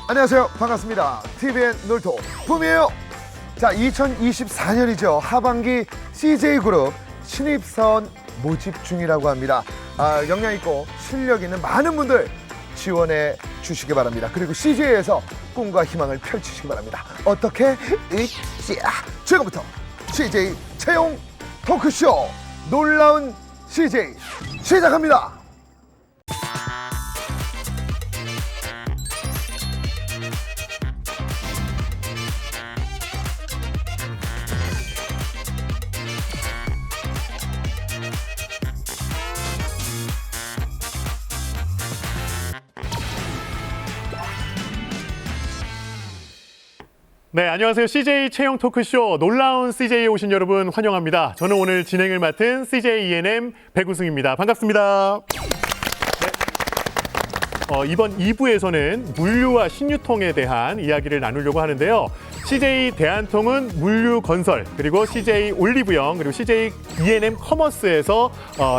안녕하세요. 반갑습니다. TVN 놀토 붐이에요. 자, 2024년이죠. 하반기 CJ그룹 신입사원 모집 중이라고 합니다. 역량 있고 실력 있는 많은 분들 지원해 주시기 바랍니다. 그리고 CJ에서 꿈과 희망을 펼치시기 바랍니다. 어떻게? 지금부터 CJ 채용 토크쇼 놀라운 CJ 시작합니다. 네, 안녕하세요. CJ 채용 토크쇼 놀라운 CJ에 오신 여러분 환영합니다. 저는 오늘 진행을 맡은 CJ ENM 백우승입니다. 반갑습니다. 네. 이번 2부에서는 물류와 신유통에 대한 이야기를 나누려고 하는데요. CJ 대한통운 물류건설, 그리고 CJ 올리브영, 그리고 CJ ENM 커머스에서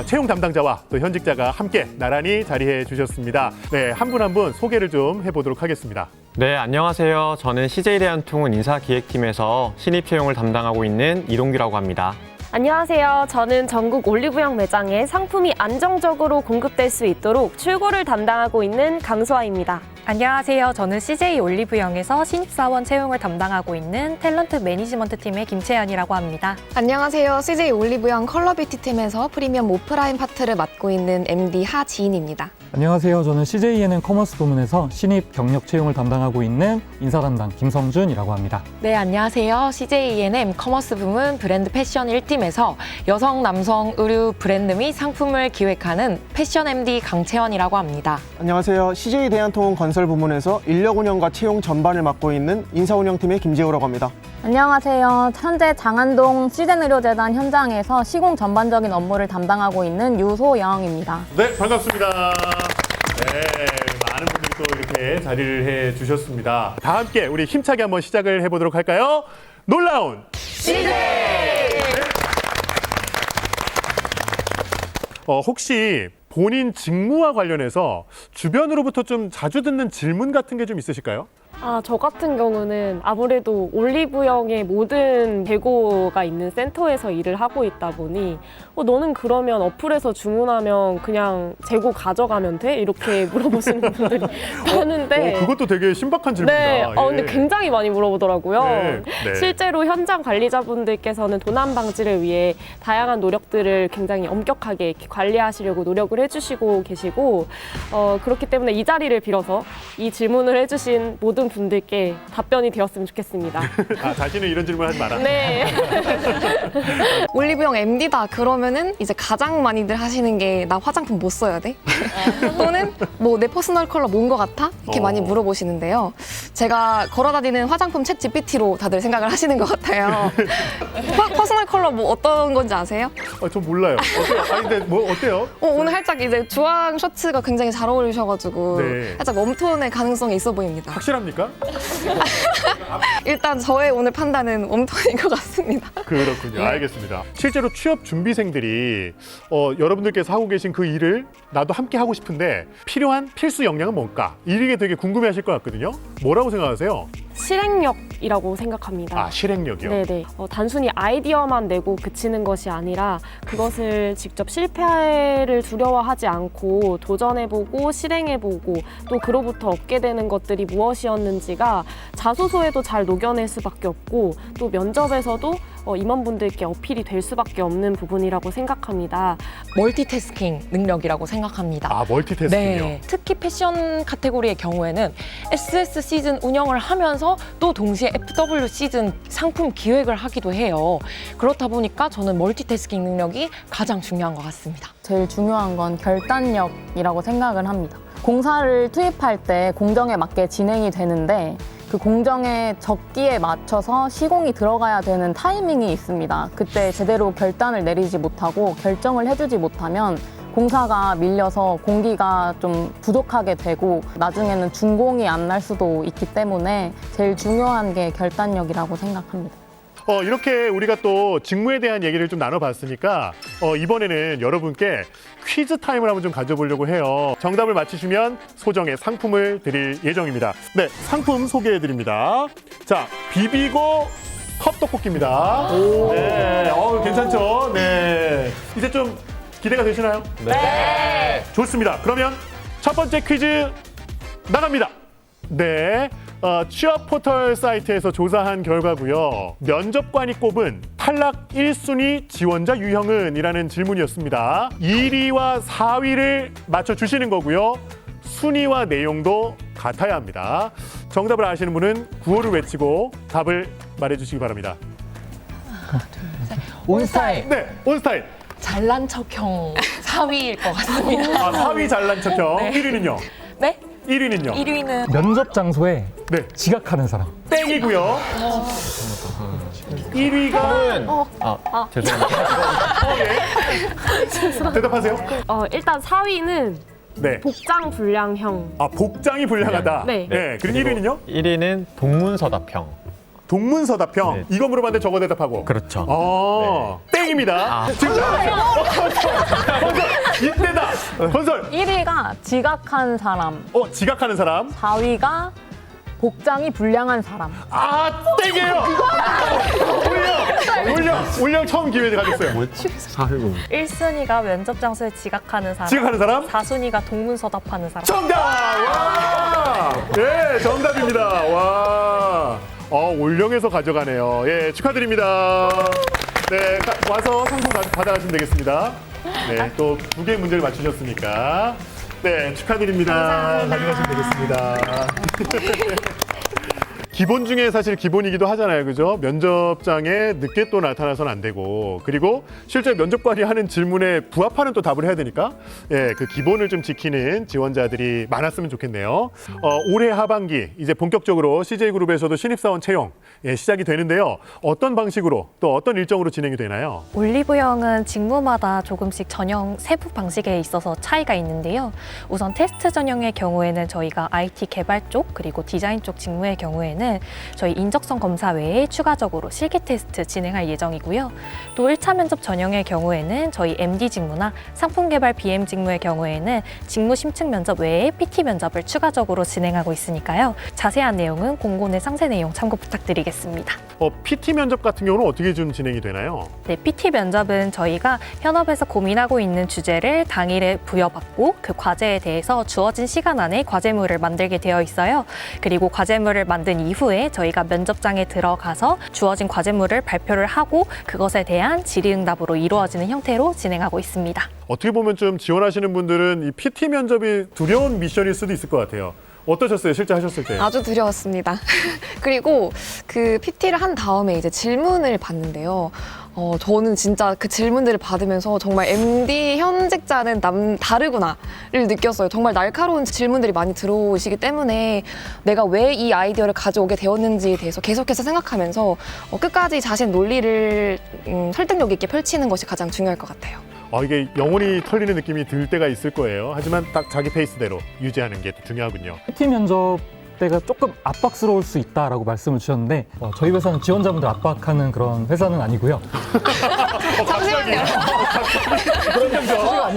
채용 담당자와 또 현직자가 함께 나란히 자리해 주셨습니다. 네, 한 분 한 분 소개를 좀 해보도록 하겠습니다. 네, 안녕하세요. 저는 CJ 대한통운 인사기획팀에서 신입 채용을 담당하고 있는 이동규라고 합니다. 안녕하세요. 저는 전국 올리브영 매장에 상품이 안정적으로 공급될 수 있도록 출고를 담당하고 있는 강수아입니다. 안녕하세요. 저는 CJ 올리브영에서 신입사원 채용을 담당하고 있는 탤런트 매니지먼트 팀의 김채연이라고 합니다. 안녕하세요. CJ 올리브영 컬러뷰티 팀에서 프리미엄 오프라인 파트를 맡고 있는 MD 하지인입니다. 안녕하세요. 저는 CJ ENM 커머스 부문에서 신입 경력 채용을 담당하고 있는 인사 담당 김성준이라고 합니다. 네, 안녕하세요. CJ ENM 커머스 부문 브랜드 패션 1팀에서 여성, 남성, 의류 브랜드 및 상품을 기획하는 패션 MD 강채연이라고 합니다. 안녕하세요. CJ 대한통운 건설 부문에서 인력 운영과 채용 전반을 맡고 있는 인사운영팀의 김재호라고 합니다. 안녕하세요. 현재 장안동 시젠의료재단 현장에서 시공 전반적인 업무를 담당하고 있는 유소영입니다. 네, 반갑습니다. 네, 많은 분들이 또 이렇게 자리를 해 주셨습니다. 다 함께 우리 힘차게 한번 시작을 해보도록 할까요? 놀라운 CJ! 혹시 본인 직무와 관련해서 주변으로부터 좀 자주 듣는 질문 같은 게 좀 있으실까요? 저 같은 경우는 아무래도 올리브영의 모든 재고가 있는 센터에서 일을 하고 있다 보니 너는 그러면 어플에서 주문하면 그냥 재고 가져가면 돼? 이렇게 물어보시는 분들이 많은데 그것도 되게 신박한 질문이다. 네, 근데 굉장히 많이 물어보더라고요. 네, 네. 실제로 현장 관리자분들께서는 도난 방지를 위해 다양한 노력들을 굉장히 엄격하게 이렇게 관리하시려고 노력을 해주시고 계시고 그렇기 때문에 이 자리를 빌어서 이 질문을 해주신 모든 분들께 답변이 되었으면 좋겠습니다. 다시는 이런 질문 하지 마라. 네. 올리브영 MD다 그러면은 이제 가장 많이들 하시는 게 나 화장품 못 써야 돼? 또는 뭐 내 퍼스널 컬러 뭔 거 같아? 이렇게 많이 물어보시는데요. 제가 걸어다니는 화장품 챗 GPT로 다들 생각을 하시는 것 같아요. 퍼스널 컬러 뭐 어떤 건지 아세요? 전 몰라요. 어때요? 근데 뭐 어때요? 오늘 살짝 이제 주황 셔츠가 굉장히 잘 어울리셔가지고 네. 살짝 웜톤의 가능성이 있어 보입니다. 확실합니까? 일단 저의 오늘 판단은 웜톤인 것 같습니다. 그렇군요. 알겠습니다. 실제로 취업 준비생들이 여러분들께서 하고 계신 그 일을 나도 함께 하고 싶은데 필요한 필수 역량은 뭘까? 이게 되게 궁금해하실 것 같거든요. 뭐라고 생각하세요? 실행력이라고 생각합니다. 실행력이요? 네네. 단순히 아이디어만 내고 그치는 것이 아니라 그것을 직접 실패를 두려워하지 않고 도전해보고 실행해보고 또 그로부터 얻게 되는 것들이 무엇이었는지가 자소서에도 잘 녹여낼 수밖에 없고 또 면접에서도 임원분들께 어필이 될 수밖에 없는 부분이라고 생각합니다. 멀티태스킹 능력이라고 생각합니다. 멀티태스킹이요? 네, 특히 패션 카테고리의 경우에는 SS 시즌 운영을 하면서 또 동시에 FW 시즌 상품 기획을 하기도 해요. 그렇다 보니까 저는 멀티태스킹 능력이 가장 중요한 것 같습니다. 제일 중요한 건 결단력이라고 생각을 합니다. 공사를 투입할 때 공정에 맞게 진행이 되는데 그 공정의 적기에 맞춰서 시공이 들어가야 되는 타이밍이 있습니다. 그때 제대로 결단을 내리지 못하고 결정을 해주지 못하면 공사가 밀려서 공기가 좀 부족하게 되고 나중에는 준공이 안 날 수도 있기 때문에 제일 중요한 게 결단력이라고 생각합니다. 이렇게 우리가 또 직무에 대한 얘기를 좀 나눠봤으니까 이번에는 여러분께 퀴즈 타임을 한번 좀 가져보려고 해요. 정답을 맞히시면 소정의 상품을 드릴 예정입니다. 네, 상품 소개해드립니다. 자, 비비고 컵떡볶이입니다. 네, 괜찮죠? 네. 이제 좀 기대가 되시나요? 네. 좋습니다. 그러면 첫 번째 퀴즈 나갑니다. 네. 취업 포털 사이트에서 조사한 결과고요. 면접관이 꼽은 탈락 1순위 지원자 유형은? 이라는 질문이었습니다. 1위와 4위를 맞춰주시는 거고요. 순위와 내용도 같아야 합니다. 정답을 아시는 분은 구호를 외치고 답을 말해주시기 바랍니다. 온스타일. 네, 온스타일. 잘난 척형 4위일 것 같습니다. 4위 잘난 척형. 네. 1위는요? 네? 1위는요? 1위는 면접 장소에 네. 지각하는 사람. 땡이고요. 1위가 죄송합니다. 대답하세요. 일단 4위는 네. 복장 불량형. 복장이 불량하다. 네. 그리고 1위는요? 1위는 동문서답형. 동문서답형. 네. 이거 물어봤는데 저거 대답하고. 그렇죠. 땡입니다. 지금 건설 이때다. 건설. 1위가 지각한 사람, 지각하는 사람. 4위가 복장이 불량한 사람. 땡이에요. 울령 처음 기회 가졌어요. 1순위가 면접 장소에 지각하는 사람, 지각하는 사람. 4순위가 동문서답하는 사람. 정답! 와! 네, 정답입니다. 와. 올령에서 가져가네요. 예, 축하드립니다. 네, 와서 상품 받아가시면 되겠습니다. 네, 또 2개의 문제를 맞추셨으니까. 네, 축하드립니다. 가져가시면 되겠습니다. 기본 중에 사실 기본이기도 하잖아요. 그죠? 면접장에 늦게 또 나타나서는 안 되고, 그리고 실제 면접관이 하는 질문에 부합하는 또 답을 해야 되니까, 그 기본을 좀 지키는 지원자들이 많았으면 좋겠네요. 올해 하반기 이제 본격적으로 CJ그룹에서도 신입사원 채용 시작이 되는데요. 어떤 방식으로 또 어떤 일정으로 진행이 되나요? 올리브영은 직무마다 조금씩 전형 세부 방식에 있어서 차이가 있는데요. 우선 테스트 전형의 경우에는 저희가 IT 개발 쪽 그리고 디자인 쪽 직무의 경우에는 저희 인적성 검사 외에 추가적으로 실기 테스트 진행할 예정이고요. 또 1차 면접 전형의 경우에는 저희 MD 직무나 상품 개발 BM 직무의 경우에는 직무 심층 면접 외에 PT 면접을 추가적으로 진행하고 있으니까요. 자세한 내용은 공고내 상세 내용 참고 부탁드리겠습니다. PT 면접 같은 경우는 어떻게 좀 진행이 되나요? 네, PT 면접은 저희가 현업에서 고민하고 있는 주제를 당일에 부여받고 그 과제에 대해서 주어진 시간 안에 과제물을 만들게 되어 있어요. 그리고 과제물을 만든 이후에 저희가 면접장에 들어가서 주어진 과제물을 발표를 하고 그것에 대한 질의응답으로 이루어지는 형태로 진행하고 있습니다. 어떻게 보면 좀 지원하시는 분들은 이 PT 면접이 두려운 미션일 수도 있을 것 같아요. 어떠셨어요? 실제 하셨을 때? 아주 두려웠습니다. 그리고 그 PT를 한 다음에 이제 질문을 봤는데요. 저는 진짜 그 질문들을 받으면서 정말 MD 현직자는 다르구나를 느꼈어요. 정말 날카로운 질문들이 많이 들어오시기 때문에 내가 왜 이 아이디어를 가져오게 되었는지에 대해서 계속해서 생각하면서 끝까지 자신 논리를 설득력 있게 펼치는 것이 가장 중요할 것 같아요. 이게 영혼이 털리는 느낌이 들 때가 있을 거예요. 하지만 딱 자기 페이스대로 유지하는 게 중요하군요. PT 면접 때가 조금 압박스러울 수 있다라고 말씀을 주셨는데 저희 회사는 지원자분들 압박하는 그런 회사는 아니고요. 잠시만요. 그런 점점.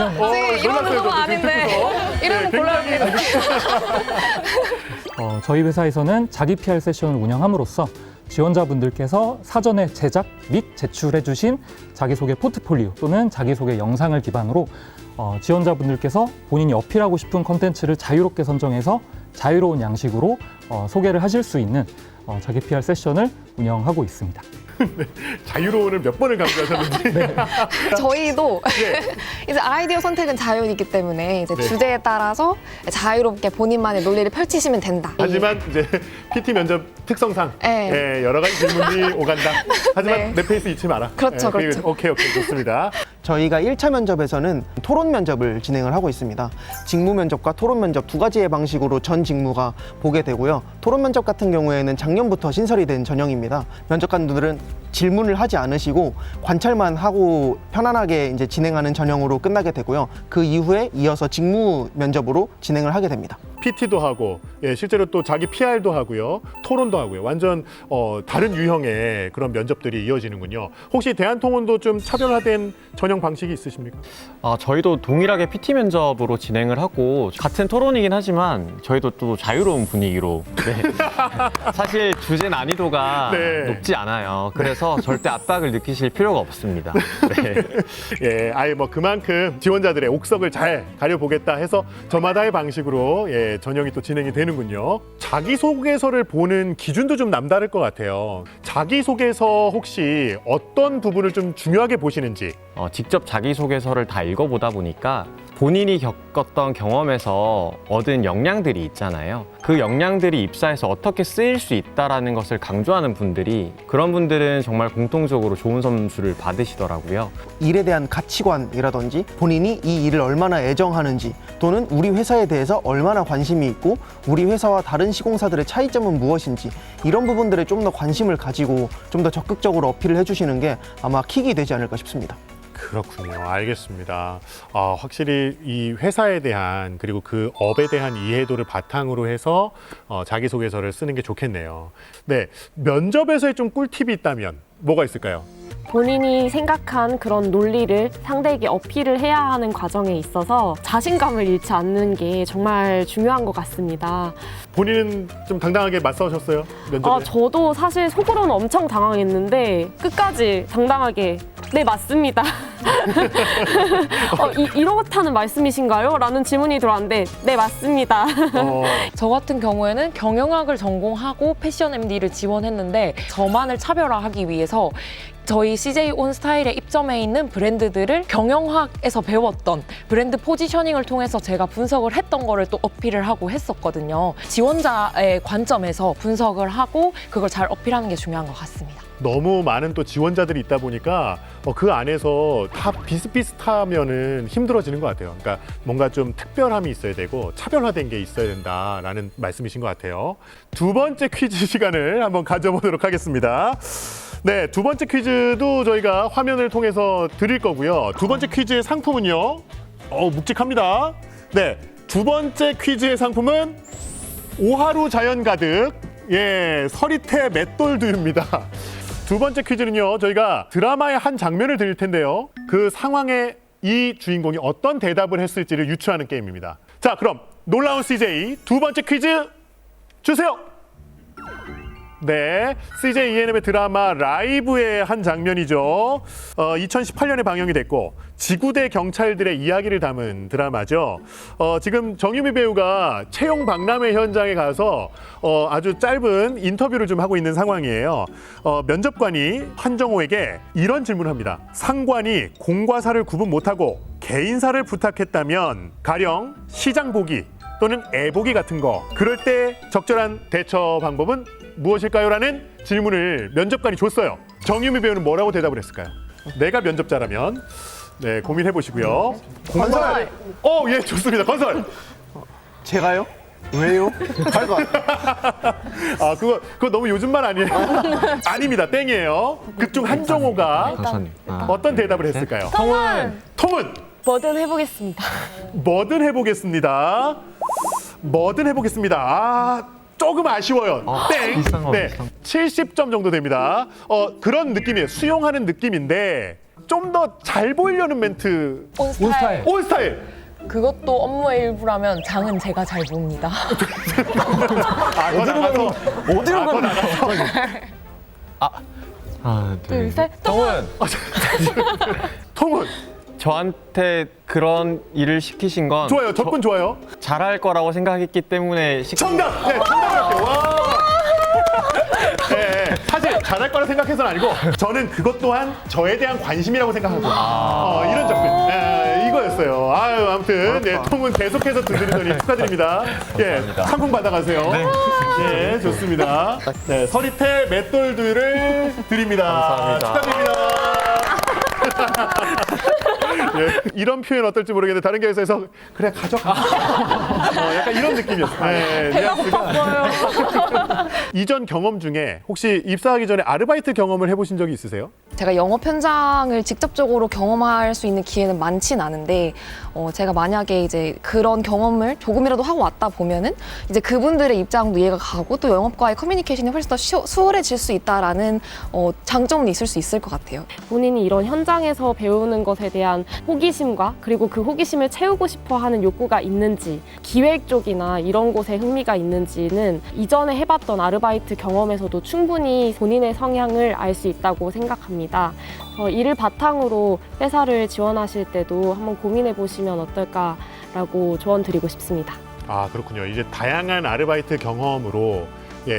이런 거 아닌데. 이런 곤란해요. 저희 회사에서는 자기 PR 세션을 운영함으로써 지원자분들께서 사전에 제작 및 제출해 주신 자기소개 포트폴리오 또는 자기소개 영상을 기반으로 지원자분들께서 본인이 어필하고 싶은 콘텐츠를 자유롭게 선정해서 자유로운 양식으로 소개를 하실 수 있는 자기 PR 세션을 운영하고 있습니다. 자유로운을 몇 번을 강조하셨는지. 저희도 이제 아이디어 선택은 자율이기 때문에 이제 주제에 따라서 자유롭게 본인만의 논리를 펼치시면 된다. 하지만 이제 PT 면접 특성상 여러 가지 질문이 오간다. 하지만 내 페이스 잊지 마라. 그렇죠, 그렇죠. 오케이, 좋습니다. 저희가 1차 면접에서는 토론 면접을 진행을 하고 있습니다. 직무 면접과 토론 면접 두 가지의 방식으로 전 직무가 보게 되고요. 토론 면접 같은 경우에는 작년부터 신설이 된 전형입니다. 면접관들은 질문을 하지 않으시고 관찰만 하고 편안하게 이제 진행하는 전형으로 끝나게 되고요. 그 이후에 이어서 직무 면접으로 진행을 하게 됩니다. PT도 하고, 예, 실제로 또 자기 PR도 하고요, 토론도 하고요. 완전 다른 유형의 그런 면접들이 이어지는군요. 혹시 대한통운도 좀 차별화된 전형 방식이 있으십니까? 저희도 동일하게 PT 면접으로 진행을 하고 같은 토론이긴 하지만 저희도 또 자유로운 분위기로 네. 사실 주제 난이도가 네. 높지 않아요. 그래서 절대 압박을 느끼실 필요가 없습니다. 네. 예, 아예 뭐 그만큼 지원자들의 옥석을 잘 가려보겠다 해서 저마다의 방식으로 예, 전형이 또 진행이 되는군요. 자기소개서를 보는 기준도 좀 남다를 것 같아요. 자기소개서 혹시 어떤 부분을 좀 중요하게 보시는지. 직접 자기소개서를 다 읽어보다 보니까 본인이 겪었던 경험에서 얻은 역량들이 있잖아요. 그 역량들이 입사에서 어떻게 쓰일 수 있다는 것을 강조하는 분들이 그런 분들은 정말 공통적으로 좋은 점수를 받으시더라고요. 일에 대한 가치관이라든지 본인이 이 일을 얼마나 애정하는지 또는 우리 회사에 대해서 얼마나 관심이 있고 우리 회사와 다른 시공사들의 차이점은 무엇인지 이런 부분들에 좀 더 관심을 가지고 좀 더 적극적으로 어필을 해주시는 게 아마 킥이 되지 않을까 싶습니다. 그렇군요. 알겠습니다. 확실히 이 회사에 대한 그리고 그 업에 대한 이해도를 바탕으로 해서 자기소개서를 쓰는 게 좋겠네요. 네, 면접에서의 좀 꿀팁이 있다면 뭐가 있을까요? 본인이 생각한 그런 논리를 상대에게 어필을 해야 하는 과정에 있어서 자신감을 잃지 않는 게 정말 중요한 것 같습니다. 본인은 좀 당당하게 맞서셨어요? 면접에? 저도 사실 속으로는 엄청 당황했는데 끝까지 당당하게 네, 맞습니다. 이렇다는 말씀이신가요? 라는 질문이 들어왔는데 네, 맞습니다. 저 같은 경우에는 경영학을 전공하고 패션 MD를 지원했는데 저만을 차별화하기 위해서 저희 CJ 온스타일의 입점해 있는 브랜드들을 경영학에서 배웠던 브랜드 포지셔닝을 통해서 제가 분석을 했던 거를 또 어필을 하고 했었거든요. 지원자의 관점에서 분석을 하고 그걸 잘 어필하는 게 중요한 것 같습니다. 너무 많은 또 지원자들이 있다 보니까 그 안에서 다 비슷비슷하면은 힘들어지는 것 같아요. 그러니까 뭔가 좀 특별함이 있어야 되고 차별화된 게 있어야 된다라는 말씀이신 것 같아요. 두 번째 퀴즈 시간을 한번 가져보도록 하겠습니다. 네, 두 번째 퀴즈도 저희가 화면을 통해서 드릴 거고요. 두 번째 퀴즈의 상품은요. 묵직합니다. 네, 두 번째 퀴즈의 상품은 오하루 자연 가득 서리태 맷돌두유입니다. 두 번째 퀴즈는요, 저희가 드라마의 한 장면을 드릴 텐데요. 그 상황에 이 주인공이 어떤 대답을 했을지를 유추하는 게임입니다. 자, 그럼 놀라운 CJ 두 번째 퀴즈 주세요. 네, CJ ENM의 드라마 라이브의 한 장면이죠. 2018년에 방영이 됐고 지구대 경찰들의 이야기를 담은 드라마죠. 지금 정유미 배우가 채용 박람회 현장에 가서 아주 짧은 인터뷰를 좀 하고 있는 상황이에요. 면접관이 한정호에게 이런 질문을 합니다. 상관이 공과 사를 구분 못하고 개인사를 부탁했다면 가령 시장 보기 또는 애보기 같은 거, 그럴 때 적절한 대처 방법은 무엇일까요? 라는 질문을 면접관이 줬어요. 정유미 배우는 뭐라고 대답을 했을까요? 내가 면접자라면 네, 고민해 보시고요. 건설! 예, 좋습니다. 건설! 제가요? 왜요? 발과 그거 너무 요즘 말 아니에요? 아닙니다. 땡이에요. 극중 한정호가 어떤 대답을 했을까요? 통은! 뭐든 해보겠습니다. 뭐든 해보겠습니다. 뭐든 해보겠습니다. 조금 아쉬워요. 땡. 네, 70점 정도 됩니다. 그런 느낌이에요. 수용하는 느낌인데 좀 더 잘 보이려는 멘트. 온스타일. 온스타일. 그것도 업무의 일부라면 장은 제가 잘 봅니다. 어디로 가서? 둘, 셋. 통은. 저한테 그런 일을 시키신 건 좋아요. 접근 좋아요. 잘할 거라고 생각했기 때문에 정답! 네, 정답이었어요. 와! 네, 사실 잘할 거라 생각해서는 아니고 저는 그것 또한 저에 대한 관심이라고 생각하고 이런 접근. 이거였어요. 아무튼 네, 통은 계속해서 두드리더니 축하드립니다. 예, 상품 받아가세요. 네, 좋습니다. 네, 서리태 맷돌두유를 드립니다. 감사합니다. 축하드립니다. 예, 이런 표현 어떨지 모르겠는데 다른 회사에서 그래 가져가. 약간 이런 느낌이었어요. 네, 뉘앙스가. 이전 경험 중에 혹시 입사하기 전에 아르바이트 경험을 해보신 적이 있으세요? 제가 영업 현장을 직접적으로 경험할 수 있는 기회는 많진 않은데 제가 만약에 이제 그런 경험을 조금이라도 하고 왔다 보면은 이제 그분들의 입장도 이해가 가고 또 영업과의 커뮤니케이션이 훨씬 더 수월해질 수 있다라는 장점은 있을 수 있을 것 같아요. 본인이 이런 현장에서 배우는 것에 대한 호기심과 그리고 그 호기심을 채우고 싶어 하는 욕구가 있는지, 기획 쪽이나 이런 곳에 흥미가 있는지는 이전에 해봤던 아르바이트 경험에서도 충분히 본인의 성향을 알 수 있다고 생각합니다. 이를 바탕으로 회사를 지원하실 때도 한번 고민해 보시면 어떨까라고 조언 드리고 싶습니다. 아, 그렇군요. 이제 다양한 아르바이트 경험으로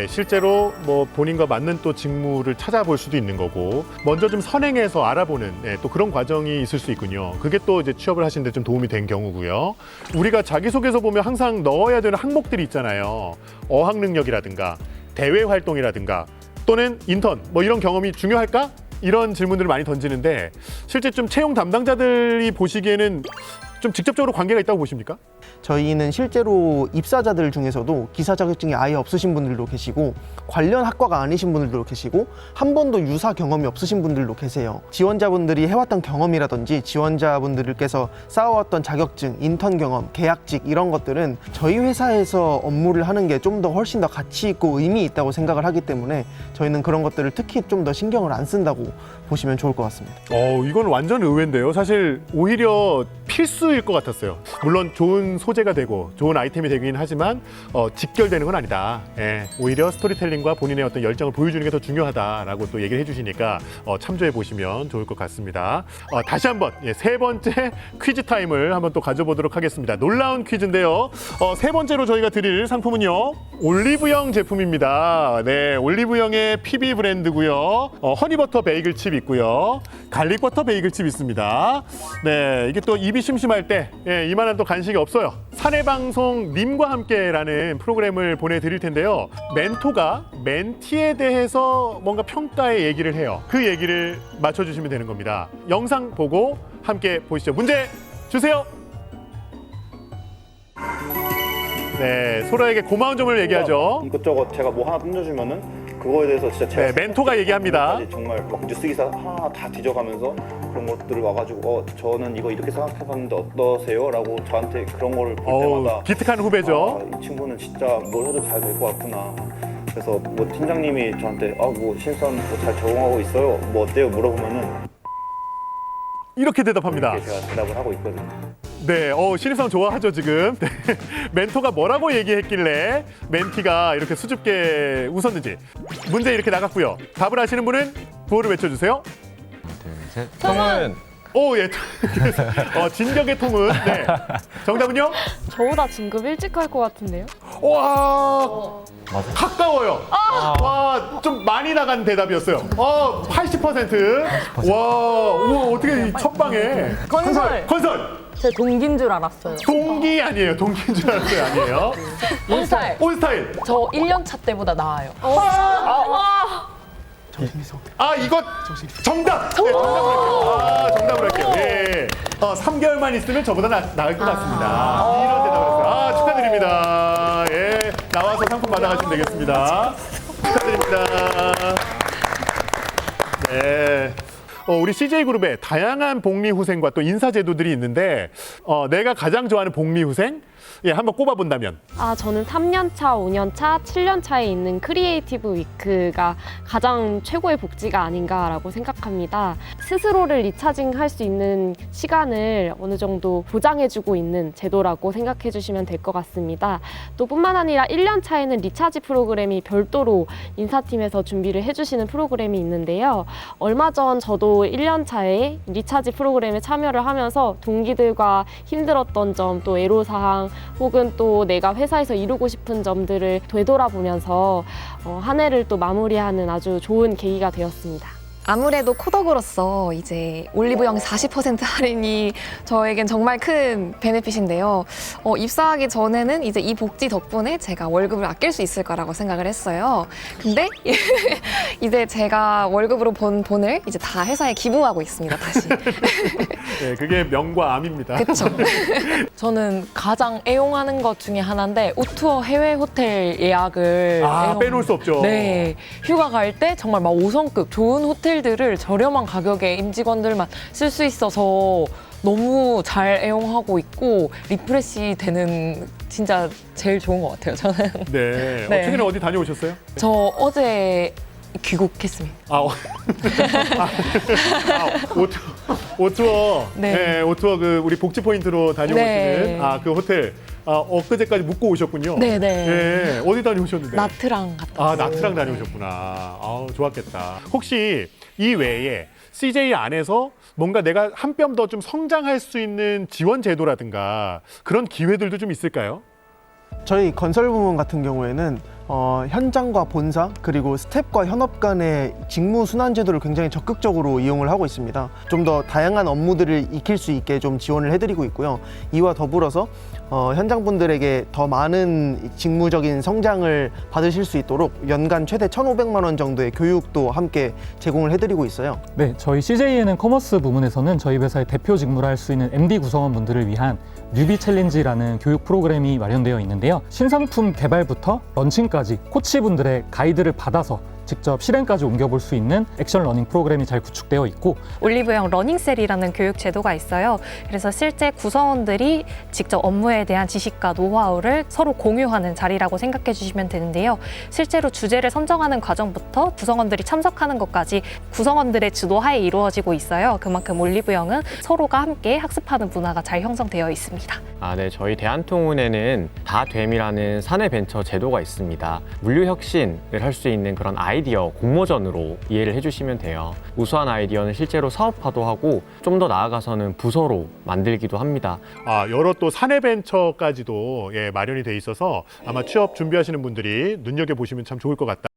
실제로 뭐 본인과 맞는 또 직무를 찾아볼 수도 있는 거고, 먼저 좀 선행해서 알아보는 또 그런 과정이 있을 수 있군요. 그게 또 이제 취업을 하시는데 좀 도움이 된 경우고요. 우리가 자기소개서 보면 항상 넣어야 되는 항목들이 있잖아요. 어학 능력이라든가 대외 활동이라든가 또는 인턴 뭐 이런 경험이 중요할까? 이런 질문들을 많이 던지는데 실제 좀 채용 담당자들이 보시기에는 좀 직접적으로 관계가 있다고 보십니까? 저희는 실제로 입사자들 중에서도 기사 자격증이 아예 없으신 분들도 계시고 관련 학과가 아니신 분들도 계시고 한 번도 유사 경험이 없으신 분들도 계세요. 지원자분들이 해왔던 경험이라든지 지원자분들께서 쌓아왔던 자격증, 인턴 경험, 계약직 이런 것들은 저희 회사에서 업무를 하는 게 좀 더 훨씬 더 가치 있고 의미 있다고 생각을 하기 때문에 저희는 그런 것들을 특히 좀 더 신경을 안 쓴다고 보시면 좋을 것 같습니다. 이건 완전 의외인데요. 사실 오히려 필수일 것 같았어요. 물론 좋은 소재가 되고 좋은 아이템이 되긴 하지만 직결되는 건 아니다. 오히려 스토리텔링과 본인의 어떤 열정을 보여주는 게 더 중요하다라고 또 얘기를 해주시니까 참조해 보시면 좋을 것 같습니다. 다시 한번 세 번째 퀴즈 타임을 한번 또 가져보도록 하겠습니다. 놀라운 퀴즈인데요. 세 번째로 저희가 드릴 상품은요, 올리브영 제품입니다. 네, 올리브영의 PB 브랜드고요. 허니버터 베이글칩 있고요. 갈릭버터 베이글칩 있습니다. 네, 이게 또 입이 심심할 때 이만한 또 간식이 없어요. 사내방송 님과 함께라는 프로그램을 보내드릴 텐데요. 멘토가 멘티에 대해서 뭔가 평가의 얘기를 해요. 그 얘기를 맞춰주시면 되는 겁니다. 영상 보고 함께 보시죠. 문제 주세요. 네, 서로에게 고마운 점을 얘기하죠. 이것저것 제가 뭐 하나 던져주면은 그거에 대해서 진짜 제가 멘토가 얘기합니다. 정말 막 뉴스 기사 하나 다 뒤져가면서 그런 것들을 와가지고 저는 이거 이렇게 생각해봤는데 어떠세요? 라고 저한테 그런 거를 볼 때마다 기특한 후배죠. 이 친구는 진짜 뭘 해도 잘 될 것 같구나. 그래서 뭐 팀장님이 저한테 뭐 신선 잘 적응하고 있어요? 뭐 어때요? 물어보면은 이렇게 대답합니다. 이렇게 제가 대답을 하고 있거든요. 네, 신입사원 좋아하죠 지금. 네. 멘토가 뭐라고 얘기했길래 멘티가 이렇게 수줍게 웃었는지. 문제 이렇게 나갔고요. 답을 아시는 분은 구호를 외쳐주세요. 둘, 셋. 통은 예. 진격의 통은. 네. 정답은요? 저보다 진급 일찍 할 것 같은데요? 와, 가까워요. 와, 좀 많이 나간 대답이었어요. 80%. 와, 우와, 어떻게 이 첫 방에. 건설. 제 동기인 줄 알았어요. 동기 아니에요. 동기인 줄 알았어요. 아니에요. 온스타일. 온스타일. 저 1년 차 때보다 나아요. 이거 정답! 네, 정답을 할게요. 예. 3개월만 있으면 저보다 나을 것 같습니다. 이런 대답을 했어요. 축하드립니다. 예. 나와서 상품 받아가시면 되겠습니다. 축하드립니다. 네. 우리 CJ그룹에 다양한 복리후생과 또 인사제도들이 있는데 내가 가장 좋아하는 복리후생? 한번 꼽아본다면? 저는 3년차, 5년차, 7년차에 있는 크리에이티브 위크가 가장 최고의 복지가 아닌가라고 생각합니다. 스스로를 리차징할 수 있는 시간을 어느 정도 보장해주고 있는 제도라고 생각해 주시면 될 것 같습니다. 또 뿐만 아니라 1년차에는 리차지 프로그램이 별도로 인사팀에서 준비를 해주시는 프로그램이 있는데요. 얼마 전 저도 1년차에 리차지 프로그램에 참여를 하면서 동기들과 힘들었던 점, 또 애로사항, 혹은 또 내가 회사에서 이루고 싶은 점들을 되돌아보면서 한 해를 또 마무리하는 아주 좋은 계기가 되었습니다. 아무래도 코덕으로서 이제 올리브영 40% 할인이 저에겐 정말 큰 베네핏인데요. 입사하기 전에는 이제 이 복지 덕분에 제가 월급을 아낄 수 있을 거라고 생각을 했어요. 근데 이제 제가 월급으로 번 돈을 이제 다 회사에 기부하고 있습니다, 다시. 네, 그게 명과 암입니다. 그렇죠. 저는 가장 애용하는 것 중에 하나인데 우투어 해외 호텔 예약을 빼놓을 수 없죠. 네, 휴가 갈 때 정말 막 5성급 좋은 호텔들을 저렴한 가격에 임직원들만 쓸 수 있어서 너무 잘 애용하고 있고 리프레시 되는 진짜 제일 좋은 것 같아요, 저는. 네. 네. 최근에 어디 다녀오셨어요? 저 어제 귀국했습니다. 오투어. 네. 네, 오투어 그 우리 복지 포인트로 다녀오시는 네. 그 호텔. 엊그제까지 묵고 오셨군요. 네네. 네, 어디 다녀오셨는데? 나트랑 갔다 왔어요. 나트랑 다녀오셨구나. 좋았겠다. 혹시 이 외에 CJ 안에서 뭔가 내가 한 뼘 더 좀 성장할 수 있는 지원 제도라든가 그런 기회들도 좀 있을까요? 저희 건설 부문 같은 경우에는 현장과 본사 그리고 스텝과 현업 간의 직무 순환 제도를 굉장히 적극적으로 이용을 하고 있습니다. 좀 더 다양한 업무들을 익힐 수 있게 좀 지원을 해드리고 있고요. 이와 더불어서 현장 분들에게 더 많은 직무적인 성장을 받으실 수 있도록 연간 최대 1,500만 원 정도의 교육도 함께 제공을 해드리고 있어요. 네, 저희 CJENM 커머스 부문에서는 저희 회사의 대표 직무를 할 수 있는 MD 구성원분들을 위한 뉴비 챌린지라는 교육 프로그램이 마련되어 있는데요. 신상품 개발부터 런칭까지 코치분들의 가이드를 받아서 직접 실행까지 옮겨볼 수 있는 액션 러닝 프로그램이 잘 구축되어 있고 올리브영 러닝셀이라는 교육 제도가 있어요. 그래서 실제 구성원들이 직접 업무에 대한 지식과 노하우를 서로 공유하는 자리라고 생각해 주시면 되는데요. 실제로 주제를 선정하는 과정부터 구성원들이 참석하는 것까지 구성원들의 주도하에 이루어지고 있어요. 그만큼 올리브영은 서로가 함께 학습하는 문화가 잘 형성되어 있습니다. 네, 저희 대한통운에는 다됨이라는 사내 벤처 제도가 있습니다. 물류 혁신을 할 수 있는 그런 아이디어 공모전으로 이해를 해주시면 돼요. 우수한 아이디어는 실제로 사업화도 하고 좀 더 나아가서는 부서로 만들기도 합니다. 여러 또 사내 벤처까지도 마련이 돼 있어서 아마 취업 준비하시는 분들이 눈여겨보시면 참 좋을 것 같다.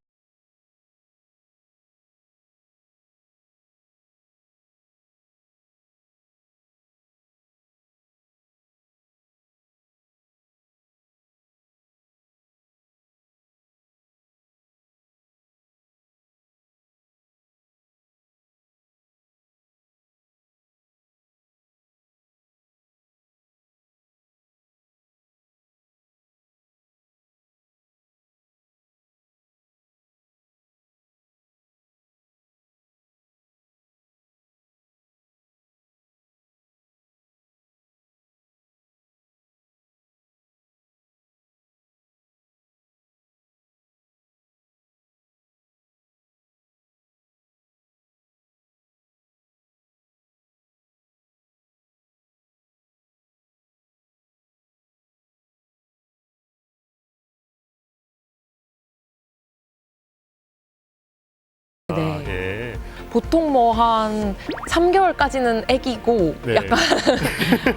네. 보통 뭐 한 3개월까지는 애기고 네. 약간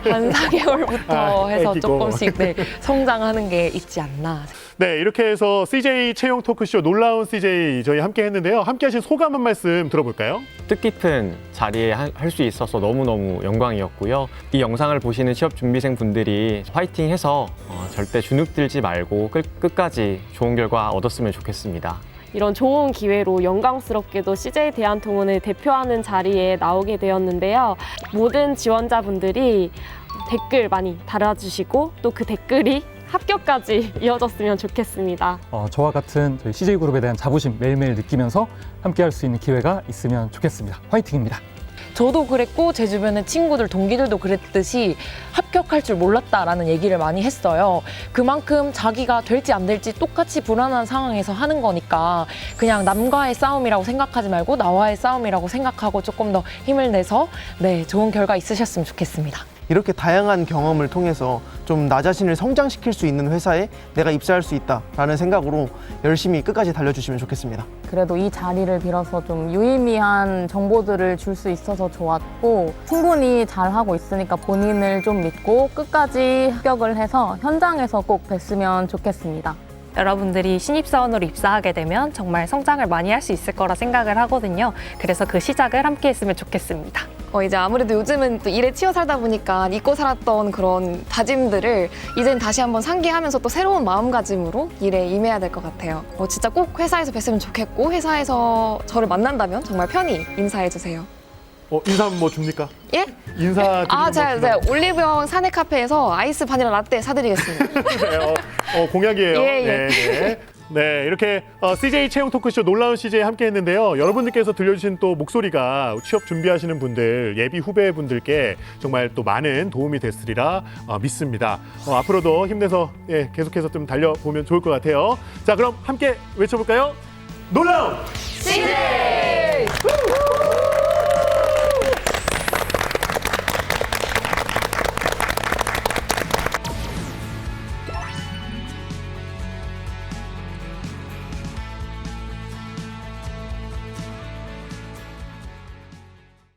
한 4개월부터 해서 애기고. 조금씩 성장하는 게 있지 않나. 네, 이렇게 해서 CJ 채용 토크쇼 놀라운 CJ 저희 함께 했는데요. 함께 하신 소감 한 말씀 들어볼까요? 뜻깊은 자리에 할 수 있어서 너무너무 영광이었고요. 이 영상을 보시는 취업준비생 분들이 화이팅해서 절대 주눅들지 말고 끝까지 좋은 결과 얻었으면 좋겠습니다. 이런 좋은 기회로 영광스럽게도 CJ 대한통운을 대표하는 자리에 나오게 되었는데요. 모든 지원자분들이 댓글 많이 달아주시고 또 그 댓글이 합격까지 이어졌으면 좋겠습니다. 저와 같은 저희 CJ그룹에 대한 자부심 매일매일 느끼면서 함께할 수 있는 기회가 있으면 좋겠습니다. 화이팅입니다. 저도 그랬고 제 주변의 친구들, 동기들도 그랬듯이 합격할 줄 몰랐다라는 얘기를 많이 했어요. 그만큼 자기가 될지 안 될지 똑같이 불안한 상황에서 하는 거니까 그냥 남과의 싸움이라고 생각하지 말고 나와의 싸움이라고 생각하고 조금 더 힘을 내서 좋은 결과 있으셨으면 좋겠습니다. 이렇게 다양한 경험을 통해서 좀 나 자신을 성장시킬 수 있는 회사에 내가 입사할 수 있다라는 생각으로 열심히 끝까지 달려주시면 좋겠습니다. 그래도 이 자리를 빌어서 좀 유의미한 정보들을 줄 수 있어서 좋았고 충분히 잘하고 있으니까 본인을 좀 믿고 끝까지 합격을 해서 현장에서 꼭 뵀으면 좋겠습니다. 여러분들이 신입사원으로 입사하게 되면 정말 성장을 많이 할 수 있을 거라 생각을 하거든요. 그래서 그 시작을 함께 했으면 좋겠습니다. 이제 아무래도 요즘은 또 일에 치여 살다 보니까 잊고 살았던 그런 다짐들을 이젠 다시 한번 상기하면서 또 새로운 마음가짐으로 일에 임해야 될 것 같아요. 진짜 꼭 회사에서 뵀으면 좋겠고 회사에서 저를 만난다면 정말 편히 인사해 주세요. 인사 뭐 줍니까? 예? 인사 드리는 제가 올리브영 사내 카페에서 아이스 바닐라 라떼 사드리겠습니다. 네, 공약이에요. 예. 네. 네, 이렇게 CJ 채용 토크쇼 놀라운 CJ 함께 했는데요. 여러분들께서 들려주신 또 목소리가 취업 준비하시는 분들, 예비 후배분들께 정말 또 많은 도움이 됐으리라 믿습니다. 앞으로도 힘내서 계속해서 좀 달려보면 좋을 것 같아요. 자, 그럼 함께 외쳐볼까요? 놀라운 CJ!